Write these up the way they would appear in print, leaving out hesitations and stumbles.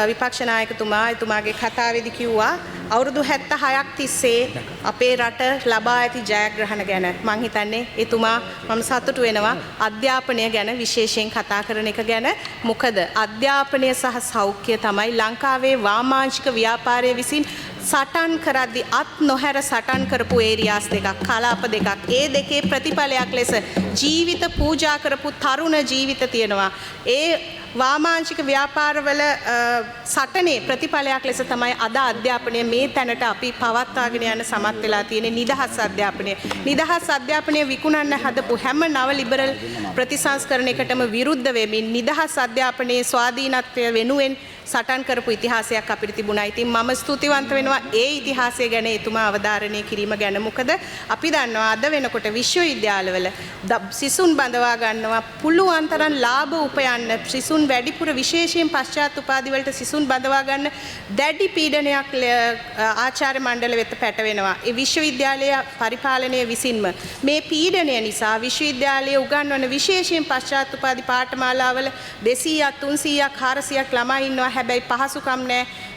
විපක්ෂ නායකතුමා එතුමාගේ කතාවේදී කිව්වා අවුරුදු 76ක් තිස්සේ අපේ රට ලබා ඇති ජයග්‍රහණ ගැන මං හිතන්නේ එතුමා මම සතුටු වෙනවා අධ්‍යාපනය ගැන විශේෂයෙන් කතා කරන එක ගැන. මොකද අධ්‍යාපනය සහ සෞඛ්‍ය තමයි ලංකාවේ වාමාංශික ව්‍යාපාරය විසින් සටන් කරද්දී අත් නොහැර සටන් කරපු ඒරියාස් දෙකක් කලාප දෙකක්. ඒ දෙකේ ප්‍රතිඵලයක් ලෙස ජීවිත පූජා කරපු තරුණ ජීවිත තියෙනවා. ඒ වාමාංශික ව්‍යාපාරවල සටනේ ප්‍රතිඵලයක් ලෙස තමයි අද අධ්‍යාපනය මේ තැනට අපි පවත්වාගෙන යන්න සමත් වෙලා තියෙන්නේ. නිදහස් අධ්‍යාපනය. නිදහස් අධ්‍යාපනය විකුණන්න හදපු හැම නව ලිබරල් ප්‍රතිසංස්කරණයකටම විරුද්ධ වෙමින් නිදහස් අධ්‍යාපනයේ ස්වාධීනත්වය වෙනුවෙන් සටන් කරපු ඉතිහාසයක් අපිට තිබුණා. ඉතින් මම ස්තුතිවන්ත වෙනවා ඒ ඉතිහාසය ගැන එතුමා අවධාරණය කිරීම ගැන. මොකද අපි දන්නවා අද වෙනකොට විශ්වවිද්‍යාලවල සිසුන් බඳවා ගන්නවා පුළුවන් තරම් ලාභ උපයන්න සිසුන් වැඩිපුර විශේෂයෙන් පශ්චාත් උපාධි වලට සිසුන් බඳවා ගන්න දැඩි පීඩනයක් ආචාර්ය මණ්ඩල වෙත පැටවෙනවා. ඒ විශ්වවිද්‍යාලය පරිපාලනය විසින්ම මේ පීඩනය නිසා විශ්වවිද්‍යාලයේ උගන්වන විශේෂයෙන් පශ්චාත් උපාධි පාඨමාලාවල 200ක් 300ක් 400ක් ළමයි ඉන්නවා. හැබැයි පහසුකම් නැහැ.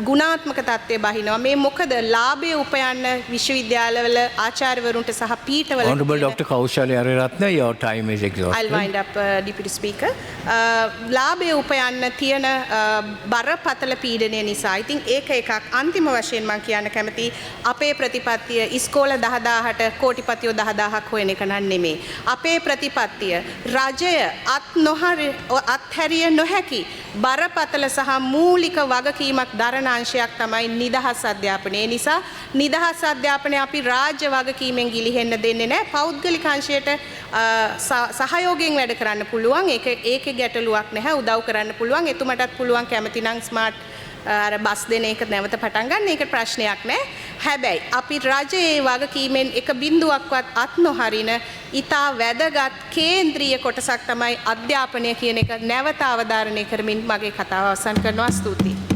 ගුණාත්මක තත්ත්වය බහිනවා. මේ මොකද ලාභය උපයන්න විශ්වවිද්‍යාලවල ආචාර්යවරුන්ට සහ පීඨවල Honorable Dr. Kaushali Ariyaratne, your time is exhausted. I'll wind up, Deputy Speaker. ලාභය උපයන්න තියෙන බරපතල පීඩනය නිසා. ඉතින් ඒක එකක්. අන්තිම වශයෙන් මම කියන්න කැමති අපේ ප්‍රතිපත්තිය ඉස්කෝල 10000ට කෝටිපතියෝ 10000ක් හොයන එක නෙමෙයි. අපේ ප්‍රතිපත්තිය රජය අත්හැරිය නොහැකි බරපතල සහ මූලික වගකීමක් දරන අංශයක් තමයි නිදහස් අධ්‍යාපනය. ඒ නිසා නිදහස් අධ්‍යාපනය අපි රාජ්‍ය වගකීමෙන් ගිලිහෙන්න දෙන්නේ නැහැ. පෞද්ගලික අංශයට සහයෝගයෙන් වැඩ කරන්න පුළුවන්. ඒකේ ගැටලුවක් නැහැ. උදව් කරන්න පුළුවන්. එතුමටත් පුළුවන් කැමති නම් ස්මාර්ට් අර බස් දෙන එක නැවත පටන් ගන්න. ඒක ප්‍රශ්නයක් නැහැ. හැබැයි අපි රජයේ වගකීමෙන් එක බිඳුවක්වත් අත් නොහරින ඉතා වැදගත් කේන්ද්‍රීය කොටසක් තමයි අධ්‍යාපනය කියන එක නැවත අවධාරණය කරමින් මගේ කතාව අවසන් කරනවා. ස්තුතියි.